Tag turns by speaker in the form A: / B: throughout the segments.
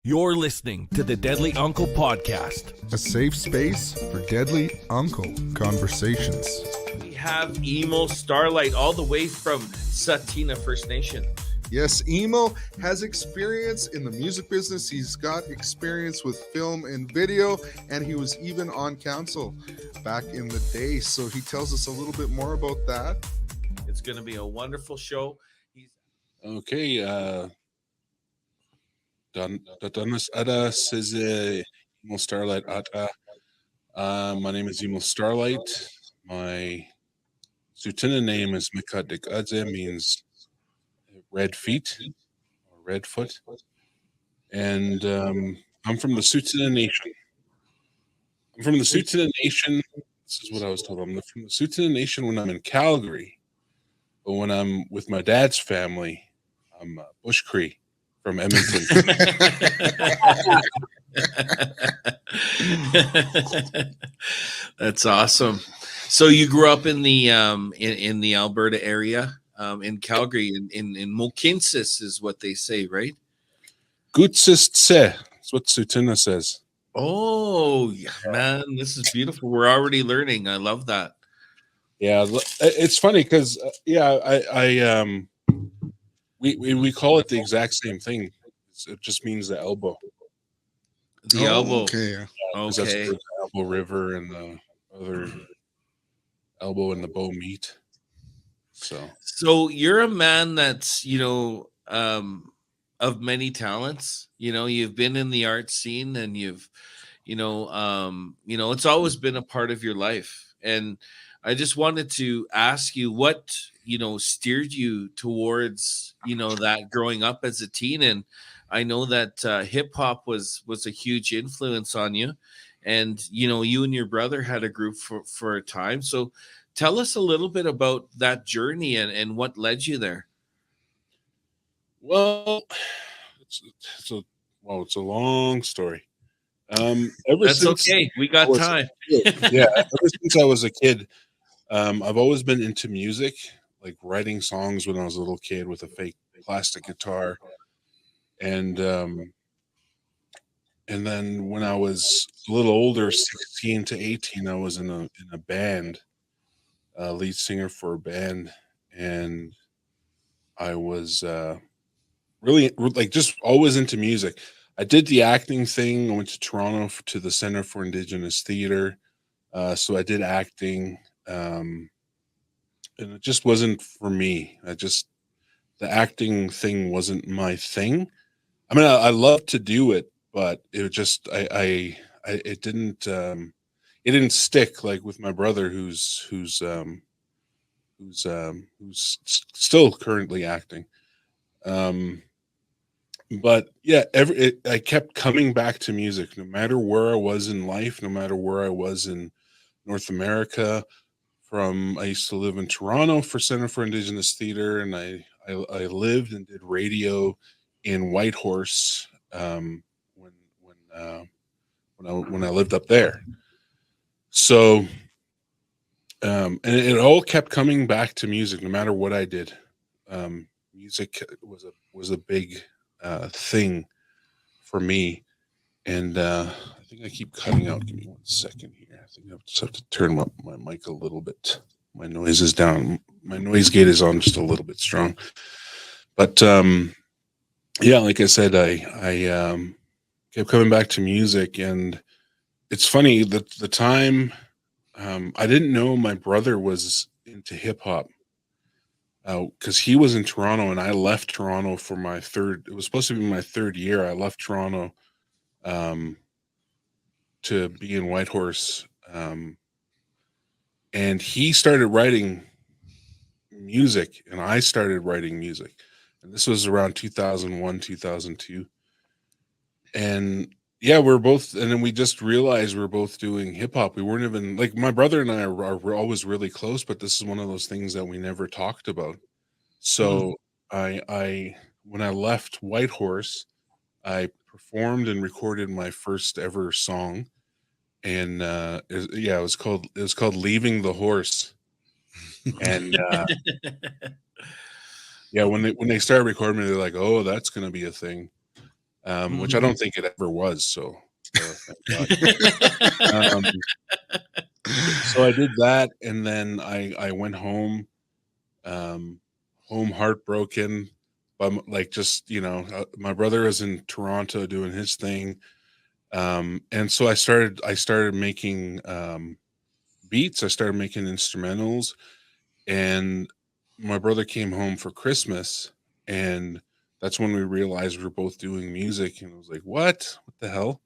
A: You're listening to the Deadly Uncle Podcast,
B: a safe space for deadly uncle conversations.
C: We have Emil Starlight all the way from Tsuut'ina First Nation.
B: Yes, Emil has experience in the music business. He's got experience with film and video, and he was even on council back in the day. So he tells us a little bit more about that.
C: It's going to be a wonderful show.
D: Okay, Danit'ada says Emil Starlight. My name is Emil Starlight. My Tsuut'ina name is Agecoutay, means red feet or red foot, and I'm from the Tsuut'ina Nation. I'm from the Tsuut'ina Nation. This is what I was told. I'm from the Tsuut'ina Nation when I'm in Calgary, but when I'm with my dad's family, I'm Bush Cree from Edmonton.
C: That's awesome. So you grew up in the in the Alberta area, in Calgary, in Mokinsis is what they say, right?
D: Gutsist se. That's what Tsuut'ina says.
C: Oh, yeah, man, this is beautiful. We're already learning. I love that.
D: Yeah, it's funny because we call it the exact same thing. It just means the elbow.
C: The elbow.
B: Okay.
D: That's where the elbow river and the other elbow and the bow meet. So
C: you're a man that's, of many talents. You've been in the art scene, and you've, it's always been a part of your life. And I just wanted to ask you what, steered you towards, that growing up as a teen. And I know that hip hop was a huge influence on you. And, you and your brother had a group for a time. So tell us a little bit about that journey and what led you there.
D: Well, it's a long story.
C: That's okay. We got time.
D: Ever since I was a kid, I've always been into music, like writing songs when I was a little kid with a fake plastic guitar, and then when I was a little older, 16 to 18, I was in a band, lead singer for a band, and I was really just always into music. I did the acting thing. I went to Toronto to the Center for Indigenous Theater, so I did acting, and it just wasn't for me. The acting thing wasn't my thing. I mean, I love to do it, but it just it didn't stick like with my brother who's still currently acting. But yeah, I kept coming back to music, no matter where I was in life, no matter where I was in North America. I used to live in Toronto for Center for Indigenous Theater, and I lived and did radio in Whitehorse when I lived up there. So, and it all kept coming back to music, no matter what I did. Music was a big thing for me, and I think I keep cutting out. Give me 1 second here. I think I just have to turn up my mic a little bit. My noise is down. My noise gate is on just a little bit strong. But yeah, like I said, I kept coming back to music, and it's funny that the time I didn't know my brother was into hip hop. Because he was in Toronto and I left Toronto for it was supposed to be my third year. I left Toronto to be in Whitehorse. And he started writing music and I started writing music. And this was around 2001, 2002. And yeah, and then we just realized we're both doing hip hop. We weren't even like, my brother and I are always really close, but this is one of those things that we never talked about. So when I left Whitehorse, I performed and recorded my first ever song, and it was called "Leaving the Horse." And yeah, when they started recording me, they're like, "Oh, that's gonna be a thing." which I don't think it ever was. So, thank God. So I did that, and then I went home, home heartbroken, but like just my brother was in Toronto doing his thing, and so I started making beats. I started making instrumentals, and my brother came home for Christmas, and that's when we realized we were both doing music, and I was like, what the hell?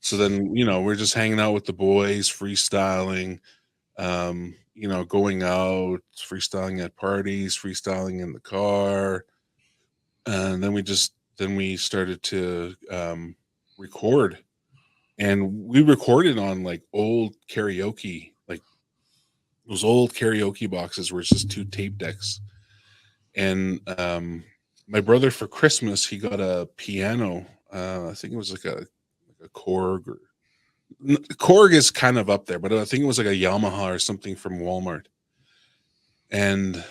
D: So then, we're just hanging out with the boys, freestyling, going out, freestyling at parties, freestyling in the car. And then we started to record, and we recorded on like old karaoke, like those old karaoke boxes where it's just 2 tape decks. And my brother for Christmas, he got a piano. I think it was like a Korg, or Korg is kind of up there, but I think it was like a Yamaha or something from Walmart. And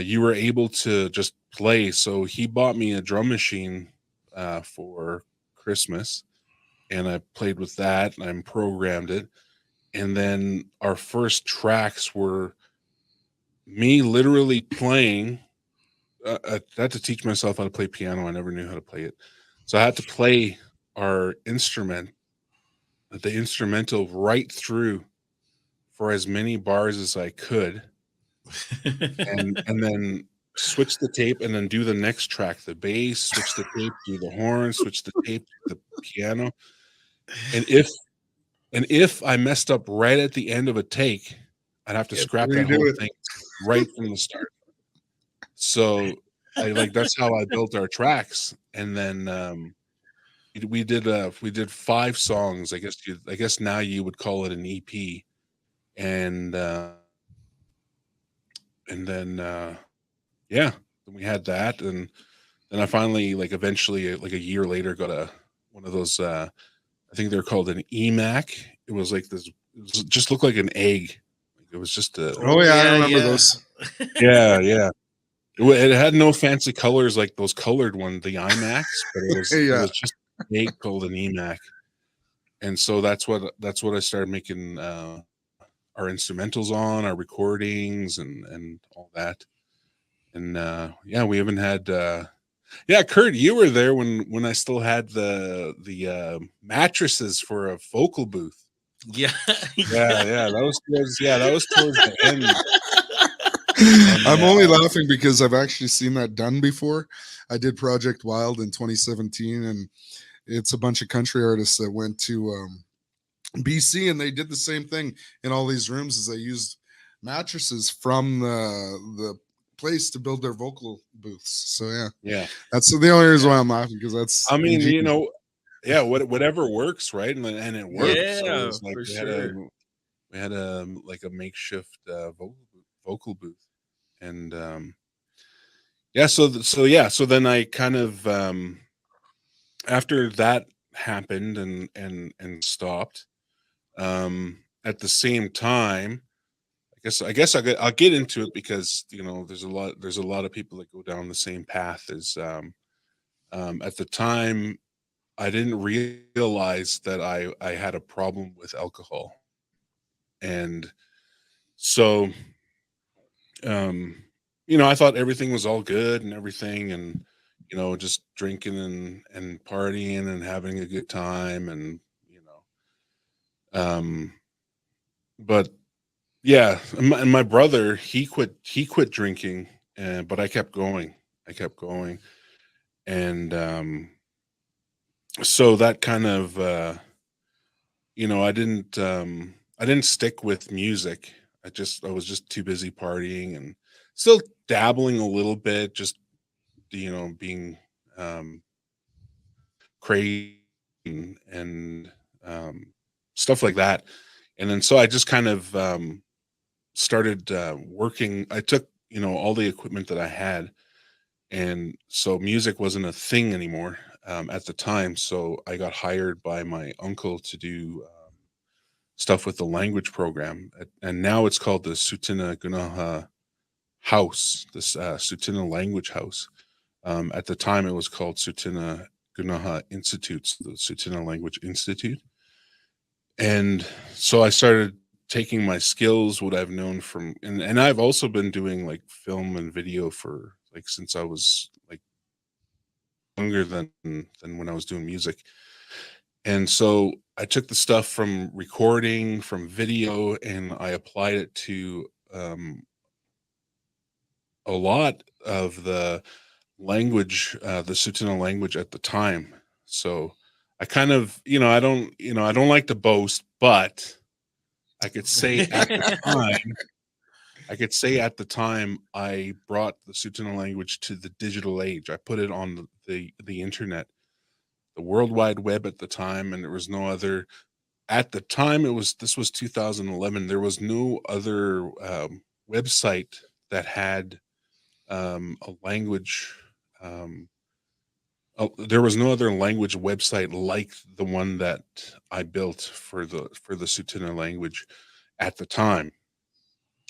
D: you were able to just play. So he bought me a drum machine for Christmas, and I played with that, and I programmed it. And then our first tracks were me literally playing. I had to teach myself how to play piano. I never knew how to play it. So I had to play our the instrumental right through for as many bars as I could. and then switch the tape, and then do the next track, the bass, switch the tape, do the horn, switch the tape, to the piano. And if I messed up right at the end of a take, I'd have to scrap that whole thing right from the start. So that's how I built our tracks. And then we did 5 songs. I guess now you would call it an EP. And then we had that, and then I finally, eventually, like a year later, got one of those. I think they're called an EMAC. It was like this. It just looked like an egg. It was just a.
B: Oh yeah, I remember those.
D: Yeah. It had no fancy colors like those colored ones, the IMAX, but it was just an egg called an EMAC. And so that's what I started making our instrumentals on, our recordings, and all that. And we haven't had Curt, you were there when I still had the mattresses for a vocal booth.
C: Yeah.
D: That was towards the end.
B: I'm only laughing because I've actually seen that done before. I did Project Wild in 2017, and it's a bunch of country artists that went to BC, and they did the same thing in all these rooms, as they used mattresses from the place to build their vocal booths. So that's the only reason why I'm laughing, because that's,
D: I mean, whatever works, right? And it worked. So it was we had a makeshift vocal booth, and so then I kind of after that happened and stopped, at the same time, I guess I'll get into it, because there's a lot of people that go down the same path as at the time. I didn't realize that I had a problem with alcohol, and so I thought everything was all good and everything, and just drinking and partying and having a good time, and but and my brother, he quit drinking, but I kept going, and so that kind of I didn't stick with music. I was just too busy partying, and still dabbling a little bit, just being crazy and stuff like that. And then so I just kind of started working. I took all the equipment that I had, and so music wasn't a thing anymore at the time. So I got hired by my uncle to do stuff with the language program, and now it's called the Tsuut'ina House, this Tsuut'ina language house. At the time, it was called Tsuut'ina Gunaha Institutes, the Tsuut'ina Language Institute. And so I started taking my skills, what I've known from, and I've also been doing like film and video for like since I was like younger than when I was doing music. And so I took the stuff from recording, from video, and I applied it to a lot of the language, the Tsuut'ina language at the time. So I kind of, I don't like to boast, but I could say at the time, I brought the Tsuut'ina language to the digital age. I put it on the internet, the World Wide Web at the time, and there was no other. At the time, this was 2011. There was no other website that had a language. There was no other language website like the one that I built for the Tsuut'ina language at the time,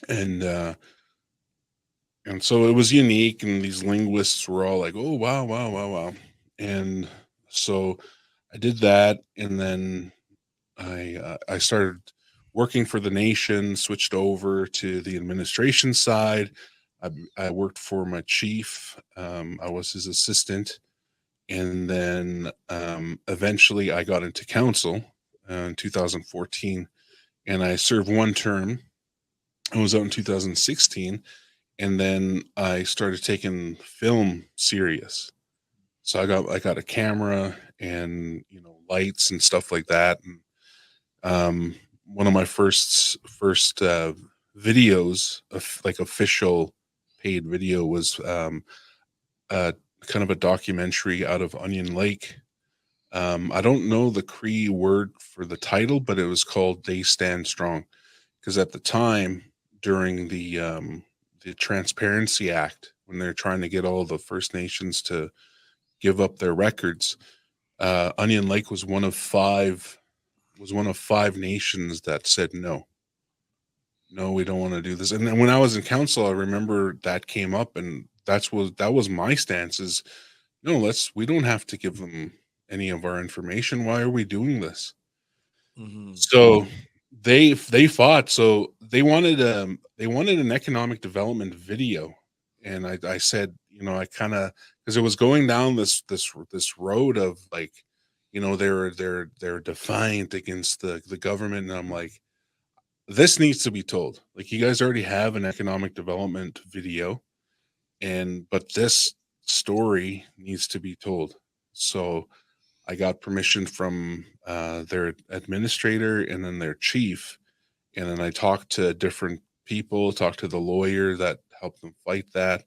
D: and so it was unique, and these linguists were all like, "Oh, wow, wow, wow, wow," and so I did that, and then I started working for the nation, switched over to the administration side. I worked for my chief. I was his assistant, and then eventually I got into council in 2014, and I served one term. I was out in 2016, and then I started taking film serious. So I got a camera and lights and stuff like that. And one of my first videos, of like official paid video, was kind of a documentary out of Onion Lake. I don't know the Cree word for the title, but it was called "They Stand Strong," because at the time, during the Transparency Act, when they're trying to get all the First Nations to give up their records, Onion Lake was one of five nations that said no, we don't want to do this. And then when I was in council, I remember that came up, and that was my stance: is no, we don't have to give them any of our information. Why are we doing this?
C: Mhm.
D: So they fought. So they wanted an economic development video, and I said, I kind of, because it was going down this road of like, they're defiant against the government, and I'm like, this needs to be told. Like, you guys already have an economic development video, but this story needs to be told. So I got permission from their administrator and then their chief, and then I talked to different people, talked to the lawyer that helped them fight that,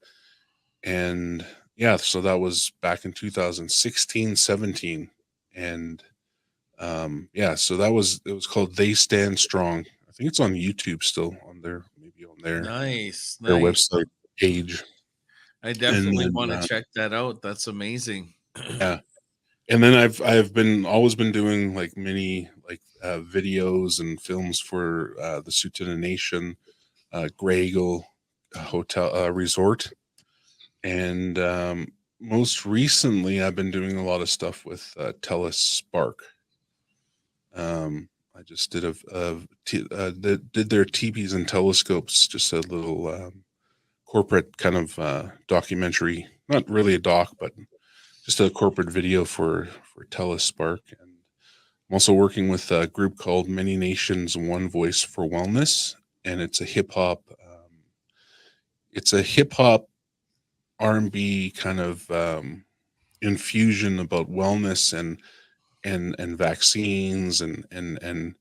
D: and yeah, so that was back in 2016, 17, and yeah, so it was called "They Stand Strong." I think it's on YouTube still, maybe on
C: Nice,
D: their
C: nice.
D: website page.
C: I
D: And
C: definitely
D: then
C: want to check that out. That's amazing.
D: yeah, and then I've always been doing like mini videos and films for the Tsuut'ina Nation, Grey Eagle Hotel Resort, and most recently I've been doing a lot of stuff with Telus Spark. I just did did their teepees and telescopes, just a little corporate kind of documentary, not really a doc, but just a corporate video for Telus Spark. And I'm also working with a group called Many Nations One Voice for Wellness, and it's a hip hop R&B kind of infusion about wellness and vaccines, and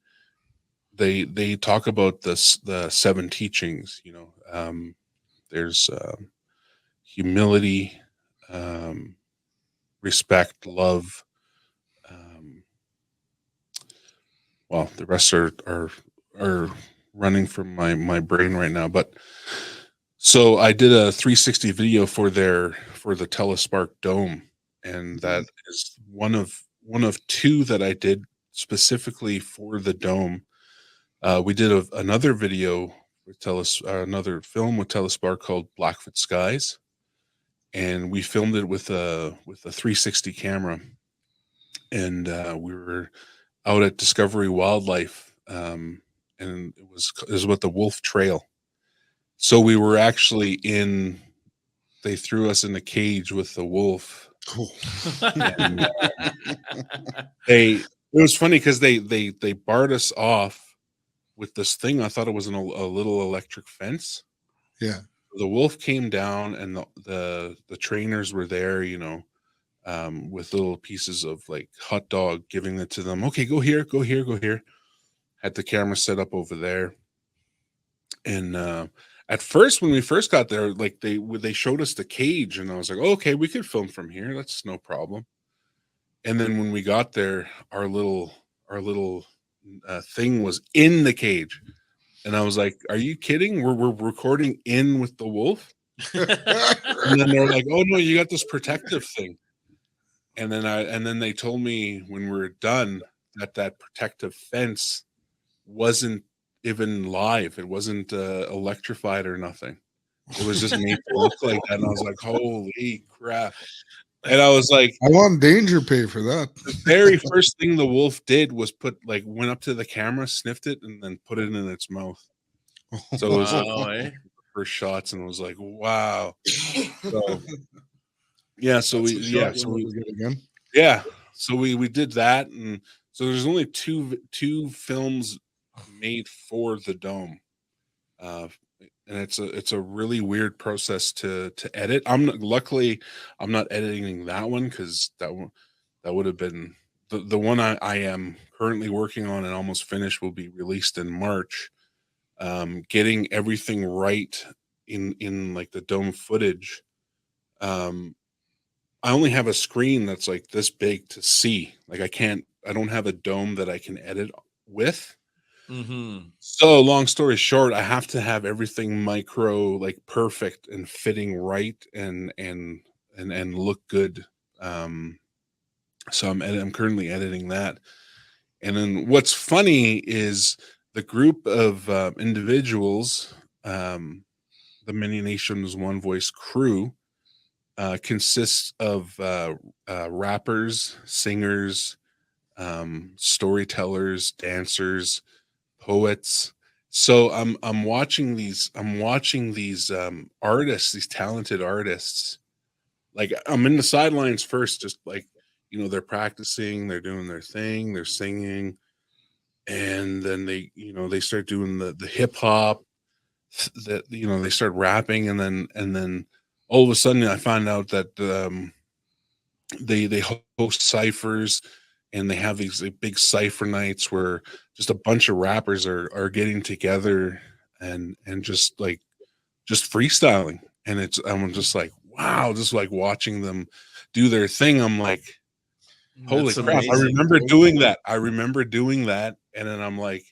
D: they talk about the seven teachings. There's humility, respect, love. Well, the rest are running from my brain right now, but so I did a 360 video for the Telespark Dome, and that is one of two that I did specifically for the dome. We did another video with another film with Telespark called Blackfoot Skies, and we filmed it with a 360 camera. and we were out at Discovery Wildlife, and it was with the Wolf Trail. So we were actually in. They threw us in the cage with the wolf.
B: Cool.
D: And, it was funny because they barred us off with this thing. I thought it was a little electric fence.
B: Yeah.
D: The wolf came down, and the trainers were there, with little pieces of like hot dog, giving it to them. Okay, go here, go here, go here. Had the camera set up over there, and at first, when we first got there, like they showed us the cage, and I was like, oh, okay, we could film from here. That's no problem. And then when we got there, our little thing was in the cage, and I was like, "Are you kidding? We're recording in with the wolf?" And then they're like, "Oh no, you got this protective thing." And then they told me when we were done that protective fence wasn't even live. It wasn't electrified or nothing. It was just made to look like that. And I was like, "Holy crap!" And I was like,
B: I want danger pay for that.
D: the very first thing the wolf did was went up to the camera, sniffed it, and then put it in its mouth. So it was
C: Wow,
D: first shots, and it was like, wow. So yeah, so
B: That's
D: we
B: a shot
D: yeah,
B: you
D: so
B: never
D: we
B: get again.
D: yeah, so we did that, and so there's only two films made for the dome, and it's a really weird process to edit. Luckily I'm not editing that one because that would have been the one I am currently working on and almost finished will be released in March. Getting everything right in like the dome footage. I only have a screen that's like this big to see. Like I don't have a dome that I can edit with.
C: Mm-hmm.
D: So long story short, I have to have everything micro, like perfect and fitting right and look good. So I'm currently editing that. And then what's funny is the group of individuals, the Many Nations One Voice crew, consists of rappers, singers, storytellers, dancers, poets. So I'm watching these artists, these talented artists. Like I'm in the sidelines first, just like they're practicing, they're doing their thing, they're singing, and then they start doing the hip hop, that they start rapping, and then all of a sudden I find out that they host ciphers, and they have these like, big cipher nights where just a bunch of rappers are getting together and just freestyling, and I'm just like, wow, just like watching them do their thing. I'm like, holy
C: That's
D: crap,
C: amazing.
D: I remember doing that, and then I'm like,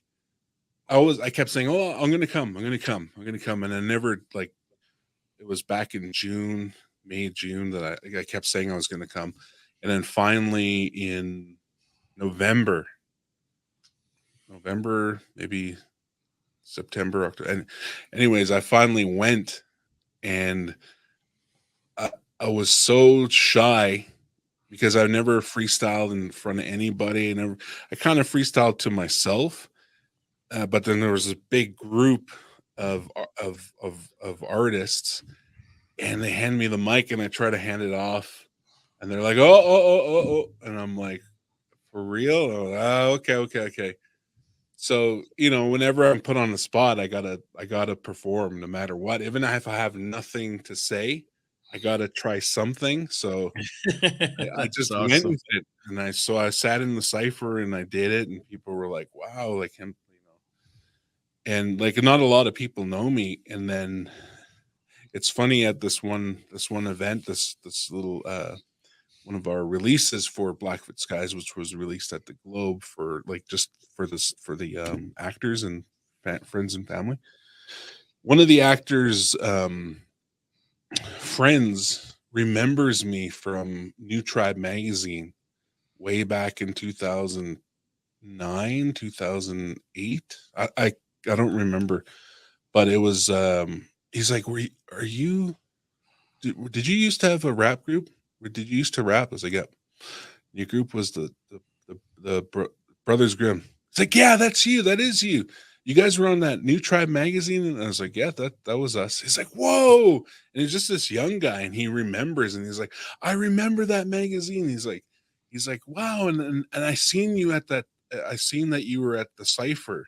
D: I kept saying, oh, I'm gonna come, and I never, like, it was back in May, June, that I kept saying I was gonna come, and then finally in November, maybe September, October, and anyways, I finally went, and I was so shy because I never freestyled in front of anybody. I kind of freestyled to myself, but then there was a big group of artists, and they hand me the mic, and I try to hand it off, and they're like, oh, and I'm like, for real? Oh, okay. So whenever I'm put on the spot, I gotta perform no matter what, even if I have nothing to say. I gotta try something. So I
C: That's
D: just went
C: awesome.
D: with it, and I sat in the cipher and I did it, and people were like, "Wow!" Like him, and like not a lot of people know me. And then it's funny, at this one event, this little one of our releases for Blackfoot Skies, which was released at the Globe for like just for the actors and friends and family. One of the actors' friends remembers me from New Tribe magazine way back in 2009, 2008. I don't remember, but it was he's like, did you used to have a rap group? Or did you used to rap? I was like, yeah. Your group was the Brothers Grimm. It's like, yeah, that's you. That is you. You guys were on that New Tribe magazine, and I was like, yeah, that was us. He's like, whoa, and he's just this young guy, and he remembers, and he's like, I remember that magazine. He's like, wow, and I seen you at that. I seen that you were at the cipher,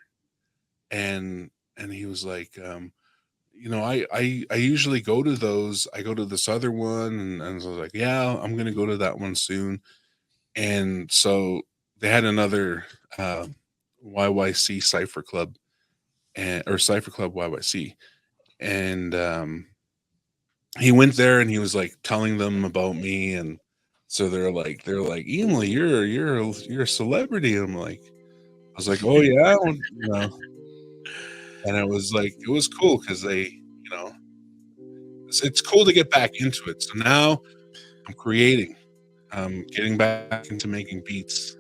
D: and he was like, I usually go to those. I go to this other one, and I was like, yeah, I'm gonna go to that one soon. And so they had another YYC Cipher Club, or Cipher Club YYC, and he went there and he was like telling them about me, and so they're like, Emil, you're a celebrity. I'm like, I was like, oh yeah, and it was like, it was cool because it's cool to get back into it. So now I'm creating. Getting back into making beats.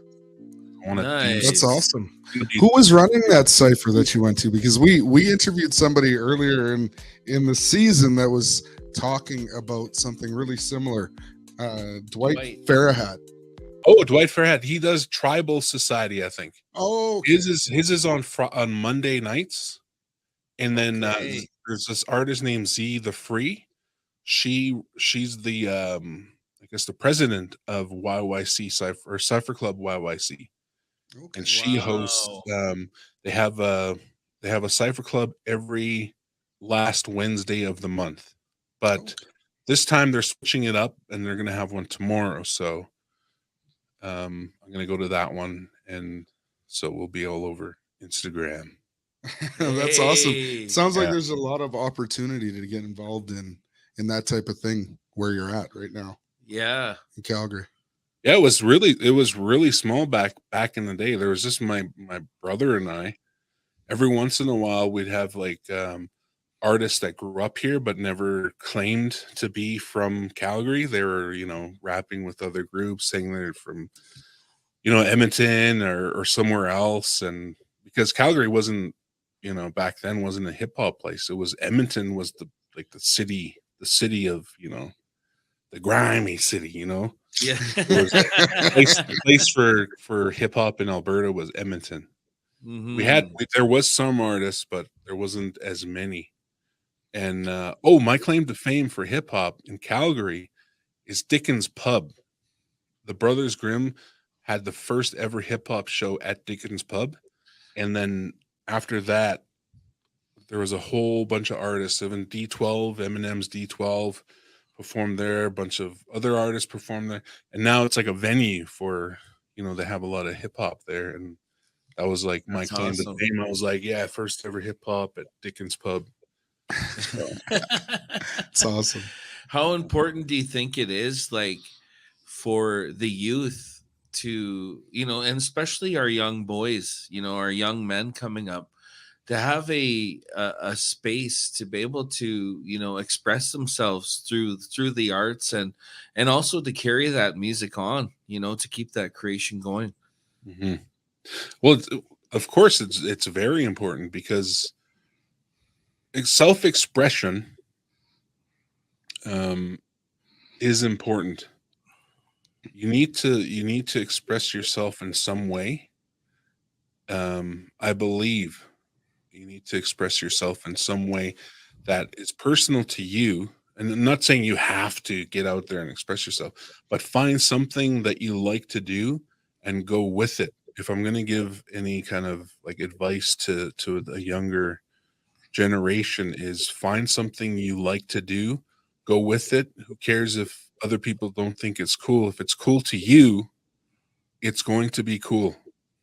D: I want to
C: Nice.
B: That's awesome. Who was running that cipher that you went to? Because we interviewed somebody earlier in the season that was talking about something really similar. Dwight Farrahat.
D: Oh, Dwight Farrahat. He does Tribal Society, I think.
B: Oh, okay.
D: His is on Monday nights, and then there's this artist named Z the Free. She's the I guess the president of YYC Cipher, or Cipher Club YYC,
B: Okay.
D: and she hosts. They have a Cipher Club every last Wednesday of the month, but this time they're switching it up, and they're going to have one tomorrow. So I'm going to go to that one, and so we'll be all over Instagram.
B: That's awesome. Sounds like
D: Yeah.
B: there's a lot of opportunity to get involved in that type of thing where you're at right now
C: Yeah.
B: in Calgary.
D: Yeah, it was really small back in the day. There was just my brother and I. Every once in a while, we'd have like artists that grew up here but never claimed to be from Calgary. They were, rapping with other groups, saying they're from, Edmonton or somewhere else. And because Calgary wasn't, back then wasn't a hip hop place. It was Edmonton was the city of, the grimy city,
C: Yeah.
D: the place for hip hop in Alberta was Edmonton.
C: Mhm.
D: There was some artists, but there wasn't as many. And my claim to fame for hip hop in Calgary is Dickens Pub. The Brothers Grimm had the first ever hip hop show at Dickens Pub, and then after that, there was a whole bunch of artists. Even D12, Eminem's D12 performed there. A bunch of other artists performed there, and now it's like a venue for they have a lot of hip hop there, and that was like my
C: That's
D: claim
C: awesome.
D: to fame. I was like, yeah, first ever hip hop at Dickens Pub.
B: It's awesome.
C: How important do you think it is, like, for the youth to, and especially our young boys, our young men coming up, to have a space to be able to, express themselves through the arts, and also to carry that music on, to keep that creation going.
D: Mm-hmm. Well, of course, it's very important because self-expression is important. You need to express yourself in some way. I believe you need to express yourself in some way that is personal to you. And I'm not saying you have to get out there and express yourself, but find something that you like to do and go with it. If I'm going to give any kind of like advice to the younger generation, is find something you like to do, go with it. Who cares if other people don't think it's cool? If it's cool to you, it's going to be cool.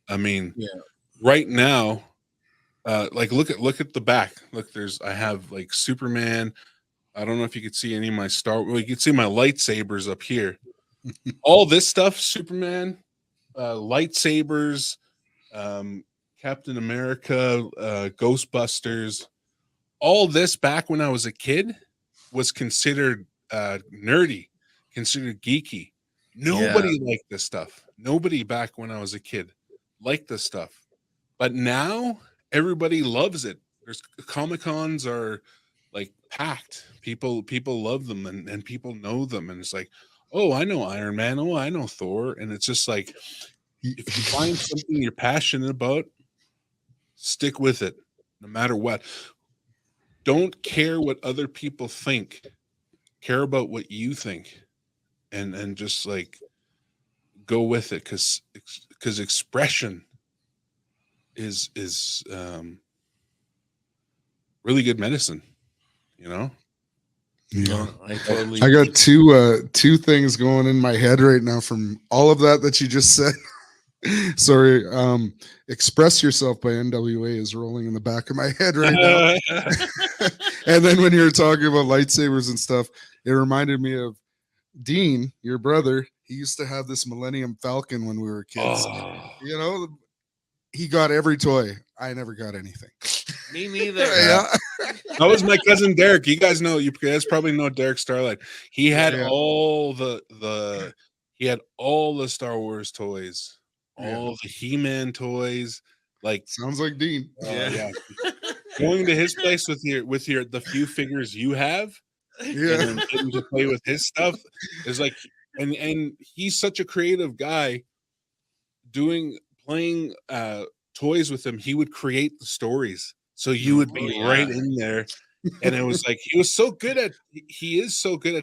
D: I mean, right now, like look at the back. Look, I have like Superman. I don't know if you could see any of my well, you can see my lightsabers up here. All this stuff, Superman, lightsabers, Captain America, Ghostbusters, all this back when I was a kid was considered nerdy, considered geeky. Nobody liked this stuff. Nobody back when I was a kid liked this stuff. But now everybody loves it. There's Comic-Cons are like packed. People love them, and people know them. And it's like, oh, I know Iron Man, oh, I know Thor, and it's just like if you find something you're passionate about, stick with it, no matter what. Don't care what other people think. Care about what you think, and just like go with it, because expression is really good medicine, you know.
B: Yeah.
C: I totally.
B: I got two things going in my head right now from all of that you just said. Sorry. Express Yourself by NWA is rolling in the back of my head right now. And then when you were talking about lightsabers and stuff, it reminded me of Dean, your brother. He used to have this Millennium Falcon when we were kids.
D: Oh,
B: You know, he got every toy. I never got anything.
C: Me neither.
B: Yeah.
D: that was my cousin Derek. You guys probably know Derek Starlight. He had
B: Yeah.
D: all he had all the Star Wars toys, all the He-Man toys. Like,
B: Sounds like Dean.
D: yeah. Going to his place with your the few figures you have,
B: Yeah.
D: and then getting to play with his stuff is like, and he's such a creative guy. Playing toys with him, he would create the stories, so you would be right in there. And it was like he is so good at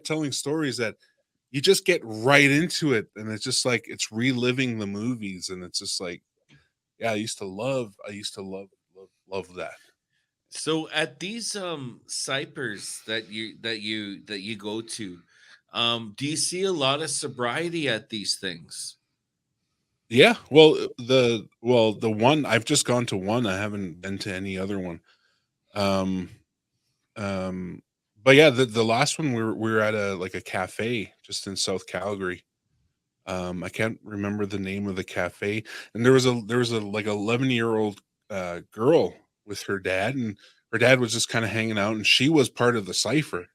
D: telling stories that you just get right into it, and it's just like it's reliving the movies, and it's just like, yeah, I used to love that.
C: So at these cypers that you go to, do you see a lot of sobriety at these things?
D: Yeah, well, the one I've just gone to one. I haven't been to any other one. But yeah, the last one we were at a cafe just in South Calgary. I can't remember the name of the cafe, and there was a like 11-year-old girl with her dad, and her dad was just kind of hanging out, and she was part of the cipher.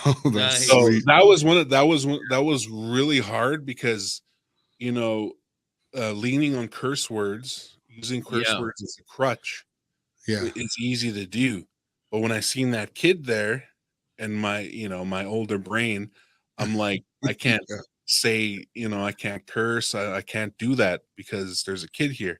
B: Oh, that's
C: Nice.
D: So
B: sweet.
D: that was really hard because, you know, leaning on curse words, using curse words as a crutch,
B: Yeah.
D: it's easy to do. But when I seen that kid there, and my older brain, I'm like, I can't
B: Yeah.
D: say, I can't curse, I can't do that because there's a kid here.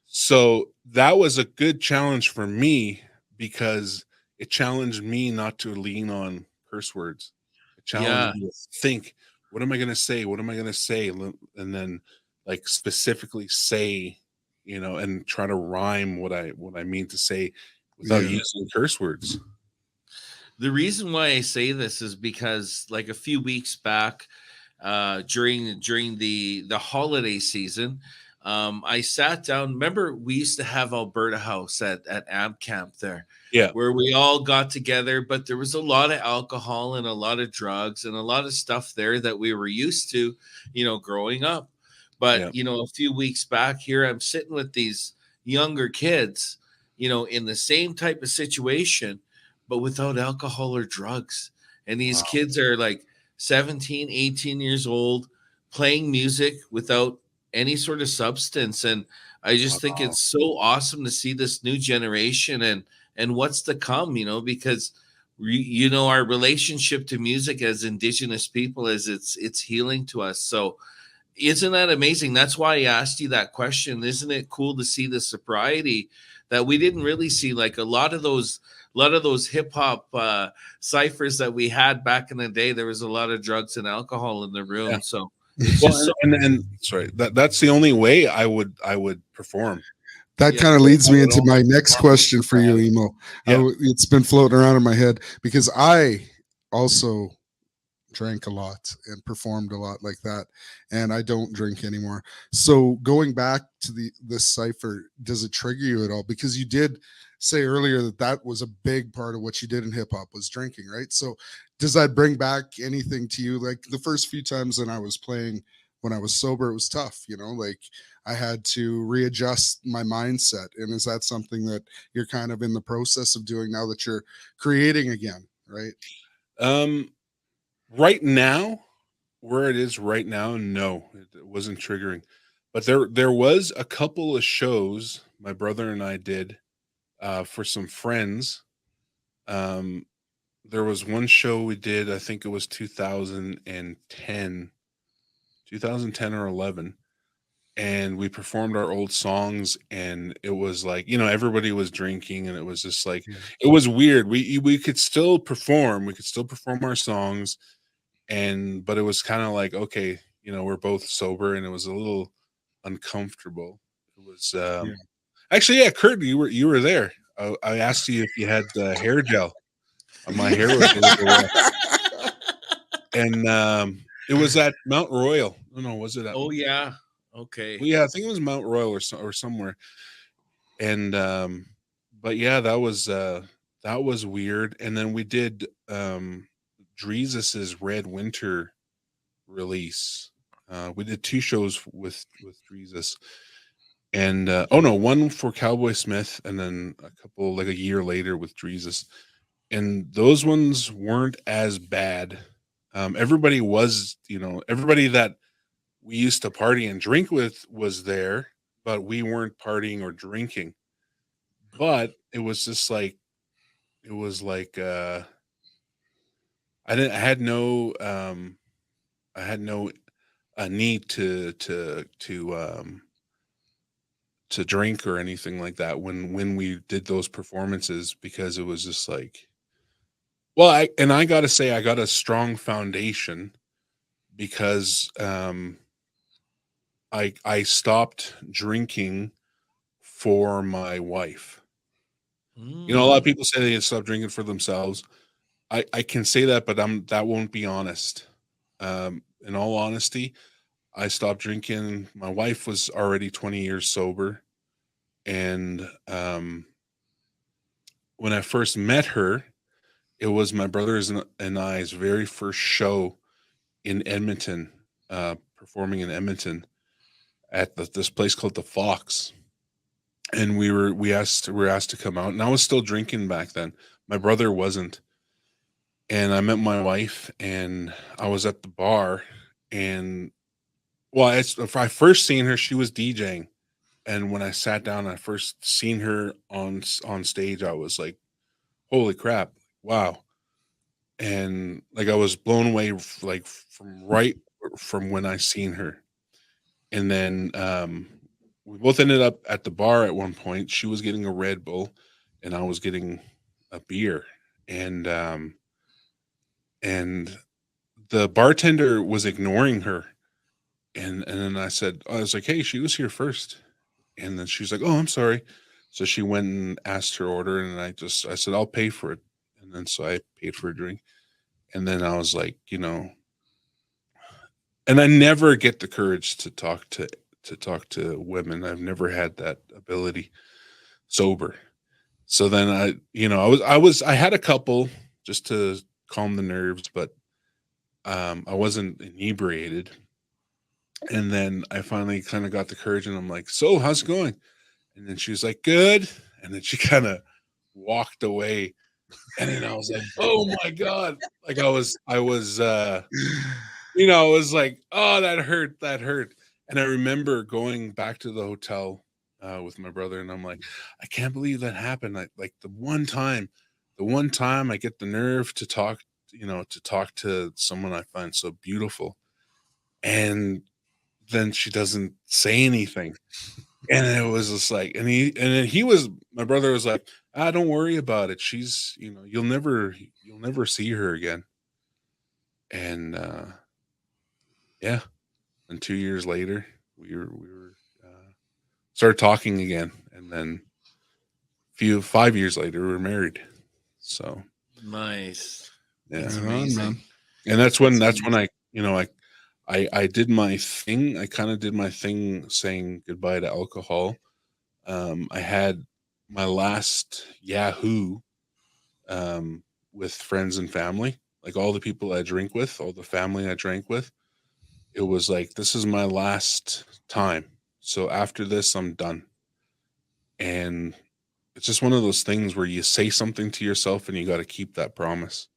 D: So that was a good challenge for me because it challenged me not to lean on curse words. It challenged me to think, what am I going to say? What am I going to say? And then like specifically say, and try to rhyme what I mean to say without using curse words.
C: The reason why I say this is because like a few weeks back, during the holiday season, I sat down. Remember, we used to have Alberta House at Amp Camp there, where we all got together. But there was a lot of alcohol and a lot of drugs and a lot of stuff there that we were used to, growing up. But a few weeks back here, I'm sitting with these younger kids, in the same type of situation, but without alcohol or drugs. And these kids are like 17, 18 years old, playing music without any sort of substance. And I just think it's so awesome to see this new generation and what's to come, because our relationship to music as Indigenous people is it's healing to us. So isn't that amazing? That's why I asked you that question. Isn't it cool to see the sobriety that we didn't really see? Like a lot of those hip hop ciphers that we had back in the day, there was a lot of drugs and alcohol in the room. Yeah. So it's just
D: and sorry, that's the only way I would perform.
B: That kind of leads me into my next question for you, Emil. It's been floating around in my head because I also drank a lot and performed a lot like that, and I don't drink anymore. So going back to this cipher, does it trigger you at all? Because you did say earlier that was a big part of what you did in hip hop was drinking, right? So does that bring back anything to you? Like the first few times that I was playing when I was sober, it was tough, like I had to readjust my mindset. And is that something that you're kind of in the process of doing now that you're creating again, right?
D: Right now, where it is right now, no, it wasn't triggering. But there was a couple of shows my brother and I did for some friends there was one show we did, I think it was 2010 or 11, and we performed our old songs, and it was like, everybody was drinking, and it was just like,
B: Yeah.
D: it was weird. We could still perform, our songs, but it was kind of like, okay, we're both sober, and it was a little uncomfortable. It was
B: Yeah.
D: actually, yeah, Curt, you were there. I asked you if you had hair gel. My hair was a little rough. And it was at Mount Royal. No, was it at?
C: Oh yeah. Okay.
D: Well, yeah, I think it was Mount Royal or somewhere. And but yeah, that was weird. And then we did Dresus's Red Winter release. We did 2 shows with Dresus. And oh no, one for Cowboy Smith, and then a couple like a year later with Dresus. And those ones weren't as bad. Everybody that we used to party and drink with was there, but we weren't partying or drinking. But it was just like, it was like I had no need to drink or anything like that when we did those performances, because it was just like, well, I gotta say, I got a strong foundation because I stopped drinking for my wife. A lot of people say they stop drinking for themselves. I can say that, but that won't be honest. In all honesty, I stopped drinking. My wife was already 20 years sober, and when I first met her, it was my brother's and I's very first show in Edmonton, performing in Edmonton at this place called the Fox, and we were asked to come out, and I was still drinking back then. My brother wasn't, and I met my wife, and I was at the bar, and well, if I first seen her, she was DJing, and when I sat down, I first seen her on stage, I was like, "Holy crap! Wow!" And like I was blown away, like from when I seen her. And then we both ended up at the bar at one point. She was getting a Red Bull, and I was getting a beer. And and the bartender was ignoring her. And then I was like, "Hey, she was here first." And then she's like, "Oh, I'm sorry." So she went and asked her order, and I said, "I'll pay for it." And then so I paid for a drink. And then I was like, and I never get the courage to talk to women. I've never had that ability sober. So then I had a couple just to calm the nerves, but I wasn't inebriated. And then I finally kind of got the courage, and I'm like, "So, how's it going?" And then she was like, "Good." And then she kind of walked away. And then I was like, "Oh my God." Like I was it was like, "Oh, that hurt, that hurt." And I remember going back to the hotel with my brother, and I'm like, "I can't believe that happened." Like the one time I get the nerve to talk, to talk to someone I find so beautiful, and then she doesn't say anything. And it was just like, and then my brother was like, "Don't worry about it. She's, you'll never see her again." And yeah. And 2 years later, we were started talking again, and then 5 years later, we were married. So
C: Nice.
D: yeah,
C: That's
B: Right on,
C: amazing.
B: man.
D: and that's when I did my thing. I kind of did my thing, saying goodbye to alcohol. I had my last Yahoo with friends and family, like all the people I drink with, all the family I drank with. It was like, this is my last time. So after this, I'm done. And it's just one of those things where you say something to yourself and you got to keep that promise.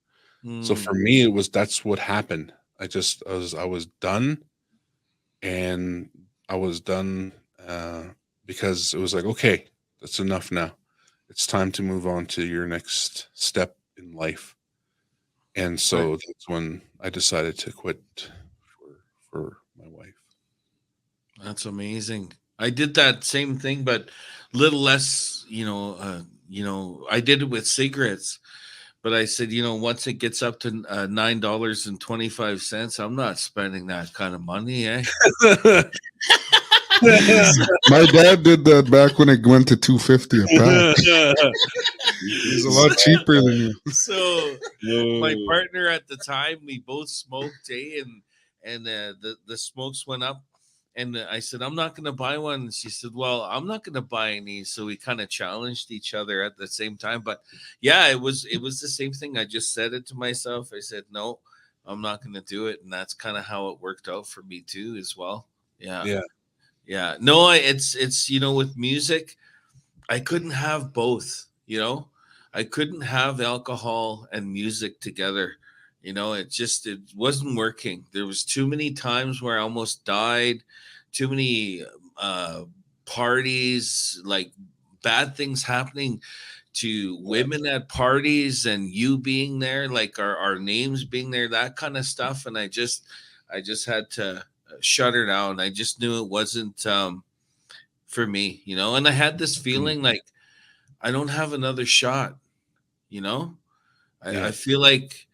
D: So
C: Mm.
D: for me, that's what happened. I was done, and I was done because it was like, okay, that's enough now. It's time to move on to your next step in life. And so that's when I decided to quit for my wife.
C: That's amazing. I did that same thing, but little less, I did it with cigarettes, but I said, once it gets up to $9.25, I'm not spending that kind of money, eh?
B: My dad did that back when it went to $2.50 a pack. He's a lot cheaper than you.
C: So my partner at the time, we both smoked, and the smokes went up. And I said, I'm not going to buy one. And she said, well, I'm not going to buy any. So we kind of challenged each other at the same time. But yeah, it was the same thing. I just said it to myself. I said, no, I'm not going to do it. And that's kind of how it worked out for me too, as well. Yeah.
D: Yeah.
C: Yeah. No, it's, with music, I couldn't have both, I couldn't have alcohol and music together. It wasn't working. There was too many times where I almost died, too many parties, like bad things happening to women at parties, and you being there, like our names being there, that kind of stuff. And I just had to shut her down. I just knew it wasn't for me, and I had this feeling like I don't have another shot, I feel like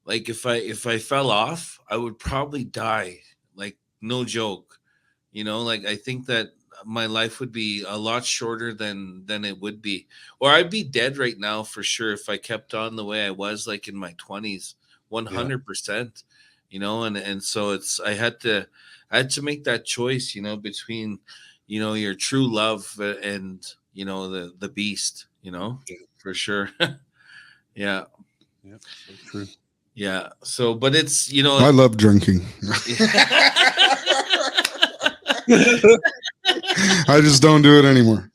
C: if I fell off, I would probably die. Like, no joke. Like, I think that my life would be a lot shorter than it would be. Or I'd be dead right now for sure if I kept on the way I was, like in my 20s, 100%. And so I had to make that choice, between, your true love and, the beast, for sure. Yeah.
D: Yeah, so true.
C: Yeah. So, but it's,
B: I love drinking. I just don't do it anymore.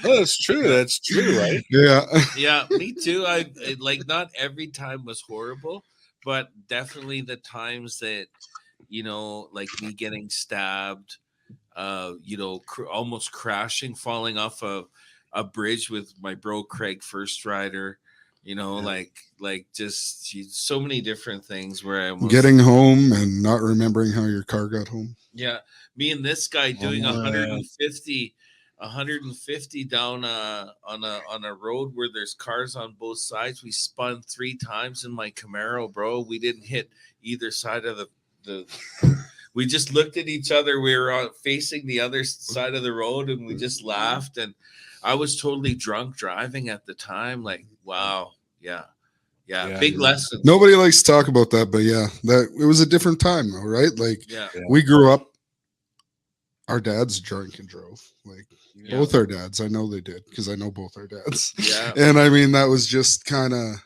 D: Oh, that's true. That's true, right?
B: Yeah.
C: Yeah, me too. I like, not every time was horrible, but definitely the times that, like me getting stabbed, almost crashing, falling off a bridge with my bro Craig First Rider, like just so many different things where I almost
B: Getting home and not remembering how your car got home.
C: Yeah, me and this guy doing 150 down on a road where there's cars on both sides. We spun 3 times in my Camaro, bro. We didn't hit either side of the we just looked at each other. We were facing the other side of the road, and we just laughed. And I was totally drunk driving at the time. Like, wow. Yeah. Big lesson.
B: Nobody likes to talk about that, but yeah, that it was a different time though, right? Like, we grew up, our dads drank and drove. Like, both our dads. I know they did because I know both our dads.
C: Yeah.
B: And I mean, that was just kind of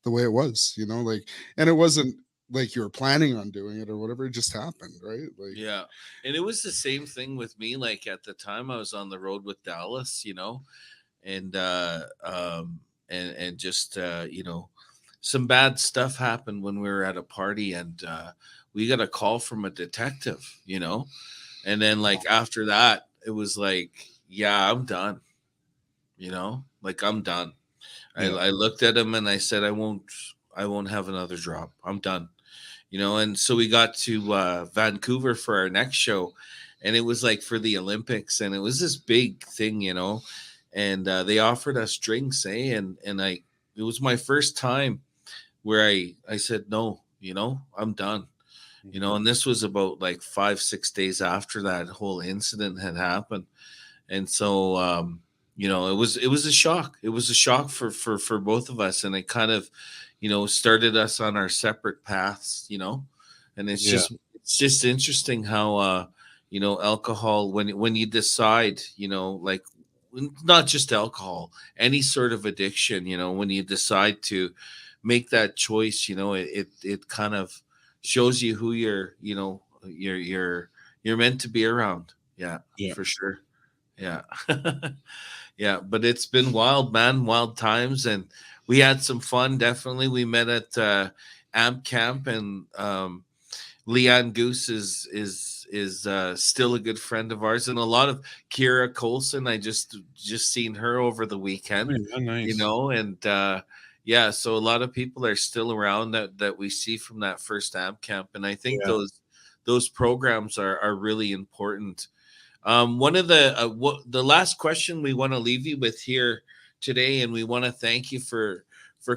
B: the way it was, like, and it wasn't like you were planning on doing it or whatever. It just happened, right? Like,
C: yeah. And it was the same thing with me. Like, at the time I was on the road with Dallas, and just some bad stuff happened when we were at a party, and we got a call from a detective, and then, like, after that, it was like, yeah, I'm done, like, I'm done. I looked at him and I said, I won't have another drop. I'm done. And so we got to Vancouver for our next show, and it was like for the Olympics, and it was this big thing, and they offered us drinks, and it was my first time where I said, no, I'm done, and this was about like 5-6 days after that whole incident had happened. And so, it was a shock. It was a shock for both of us. And it kind of, started us on our separate paths, and it's just interesting how, alcohol, when you decide, like, not just alcohol, any sort of addiction, when you decide to make that choice, it kind of shows you who you're meant to be around. Yeah. For sure. Yeah. Yeah. But it's been wild, man, wild times. And we had some fun. Definitely. We met at Amp Camp, and Leon Goose is still a good friend of ours, and a lot of Kira Colson. I just seen her over the weekend,
D: Oh, nice.
C: you know, and yeah, so a lot of people are still around that we see from that first AMP camp, and I think those programs are really important. One of the last question we want to leave you with here today, and we want to thank you for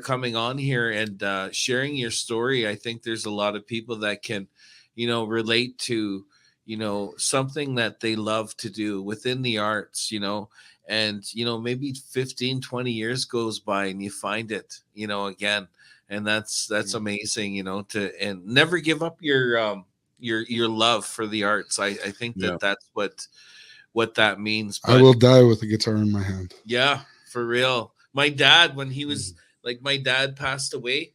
C: coming on here and sharing your story. I think there's a lot of people that can, you know, relate to, you know, something that they love to do within the arts, you know, and, you know, maybe 15, 20 years goes by and you find it, you know, again. And that's amazing, you know, and never give up your love for the arts. I think that's what that means.
B: I will die with a guitar in my hand.
C: Yeah, for real. My dad, when he was like, my dad passed away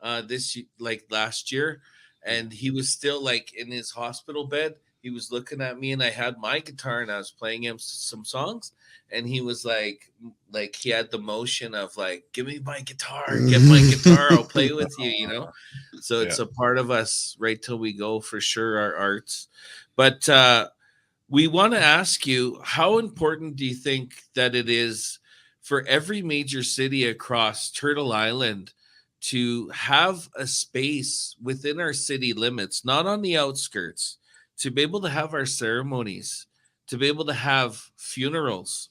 C: last year, and he was still like in his hospital bed. He was looking at me, and I had my guitar, and I was playing him some songs, and he was like he had the motion of like, give me my guitar, get my guitar, I'll play with you, you know. So it's a part of us right till we go, for sure, our arts. But we want to ask you, how important do you think that it is for every major city across Turtle Island to have a space within our city limits, not on the outskirts, to be able to have our ceremonies, to be able to have funerals,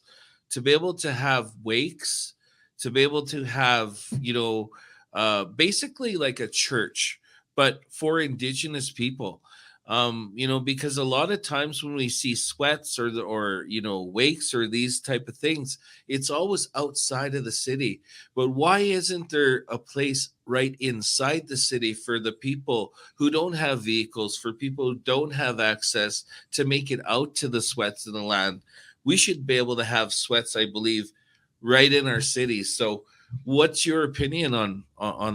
C: to be able to have wakes, to be able to have, you know, basically like a church, but for Indigenous people. You know, because a lot of times when we see sweats or you know, wakes or these type of things, it's always outside of the city. But why isn't there a place right inside the city for the people who don't have vehicles, for people who don't have access to make it out to the sweats in the land? We should be able to have sweats, I believe, right in our cities. So what's your opinion on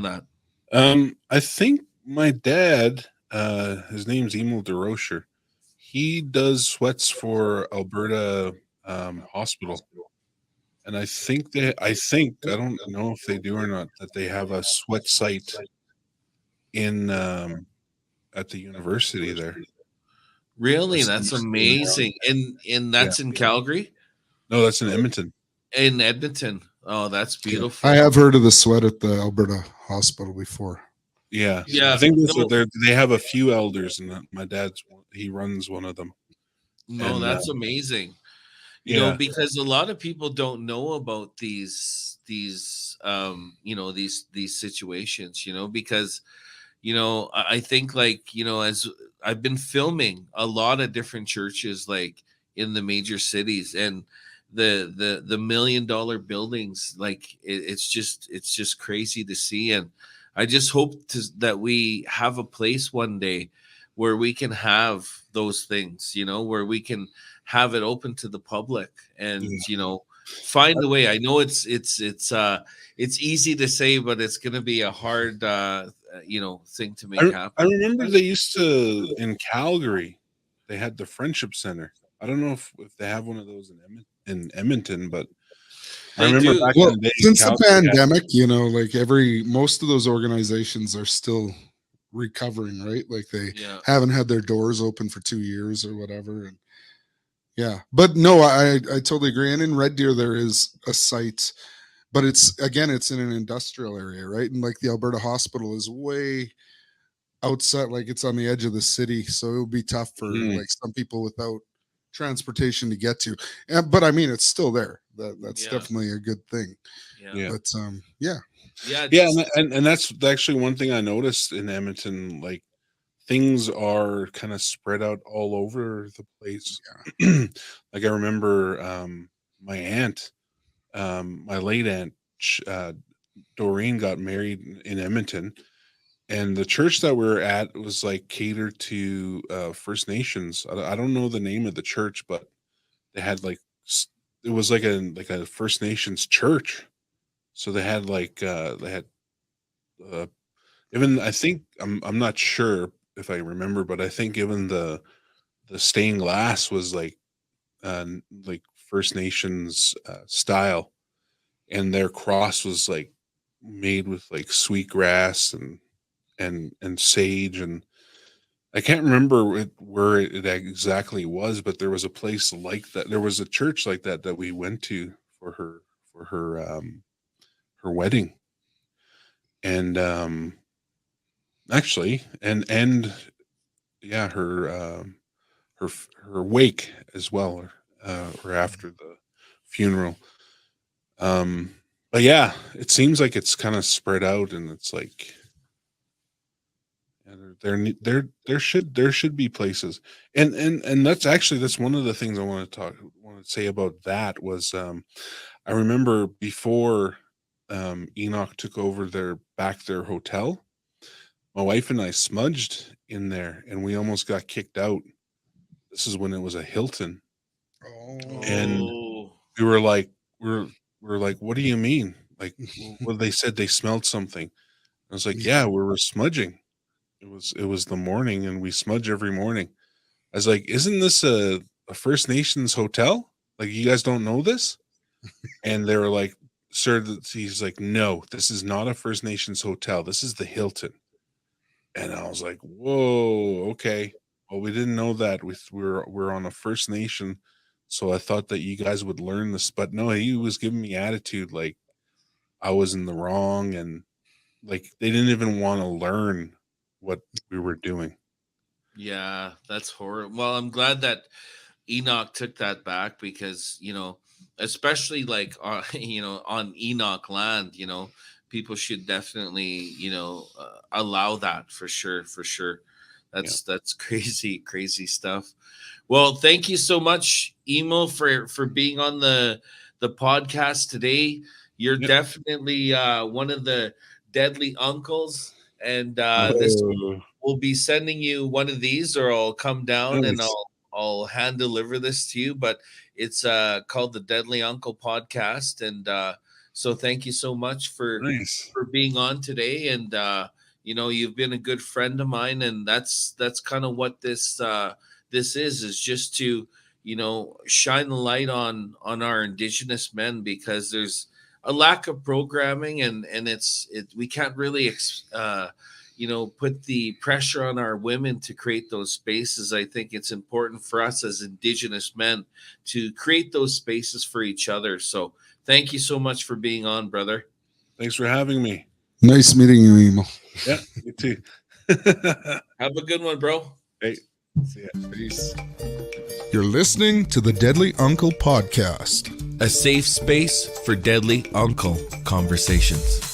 C: that?
D: I think my dad, his name's Emil Starlight. He does sweats for Alberta Hospital, and I think I don't know if they do or not, that they have a sweat site in at the university there.
C: Really? That's amazing. And that's in Calgary?
D: No, that's in Edmonton.
C: In Edmonton. Oh, that's beautiful.
B: I have heard of the sweat at the Alberta Hospital before.
D: Yeah,
C: Yeah.
D: I think they have a few elders, and my dad's he runs one of them.
C: No,
D: And,
C: that's amazing. You know, because a lot of people don't know about these you know, these situations, you know, because, you know, I think, like, you know, as I've been filming a lot of different churches, like in the major cities, and the $1 million buildings, like it's just crazy to see. And I just hope that we have a place one day where we can have those things, you know, where we can have it open to the public and, you know, find a way. I know it's easy to say, but it's going to be a hard, you know, thing to make happen.
D: I remember they used to, in Calgary, they had the Friendship Center. I don't know if they have one of those in Edmonton, but I remember back in the day,
B: since the pandemic, you know, like most of those organizations are still recovering, right? Like they haven't had their doors open for 2 years or whatever. And but no, I totally agree. And in Red Deer, there is a site, but it's in an industrial area, right? And like the Alberta Hospital is way outside, like it's on the edge of the city. So it would be tough for like some people without transportation to get to. But I mean, it's still there. That's definitely a good thing. But
D: and that's actually one thing I noticed in Edmonton. Like, things are kind of spread out all over the place. Like, I remember my aunt, my late aunt, Doreen, got married in Edmonton, and the church that we were at was like catered to First Nations. I don't know the name of the church, but they had like, it was like a First Nations church. So they had like even, I think, I'm not sure if I remember, but I think even the stained glass was like First Nations style, and their cross was like made with like sweetgrass and sage, and I can't remember where it exactly was, but there was a place like that. There was a church like that we went to for her wedding, and actually, and yeah, her wake as well, or after the funeral. But yeah, it seems like it's kind of spread out, and it's like, yeah, there should be places, and that's one of the things I want to say about that was, I remember before Enoch took over their hotel, my wife and I smudged in there, and we almost got kicked out. This is when it was a Hilton, and
C: Oh,
D: we were like, we're like, what do you mean? Like, well, they said they smelled something. I was like, yeah, we were smudging. It was the morning, and we smudge every morning. I was like, isn't this a First Nations hotel? Like, you guys don't know this? And they were like, sir, he's like, no, this is not a First Nations hotel. This is the Hilton. And I was like, whoa, okay. Well, we didn't know that. We're on a First Nation, so I thought that you guys would learn this. But no, he was giving me attitude like I was in the wrong, and like they didn't even want to learn what we were doing.
C: yeah, that's horrible. Well, I'm glad that Enoch took that back because, especially like on Enoch land, people should definitely, allow that for sure, for sure. That's crazy stuff. Well, thank you so much, Emil, for being on the podcast today. You're definitely one of the deadly uncles, and this
D: Oh,
C: we'll be sending you one of these, or I'll come down and
D: nice,
C: I'll hand deliver this to you. But it's called the Deadly Uncle Podcast, and so thank you so much
D: nice.
C: for being on today. And you've been a good friend of mine, and that's kind of what this is just to shine the light on our Indigenous men, because there's a lack of programming, and we can't really put the pressure on our women to create those spaces. I think it's important for us as Indigenous men to create those spaces for each other. So thank you so much for being on, brother.
D: Thanks for having me.
B: Nice meeting you, Emil.
D: Yeah, you too.
C: Have a good one, bro.
D: Hey, see ya.
B: Peace. You're listening to the Deadly Uncle Podcast,
A: a safe space for deadly uncle conversations.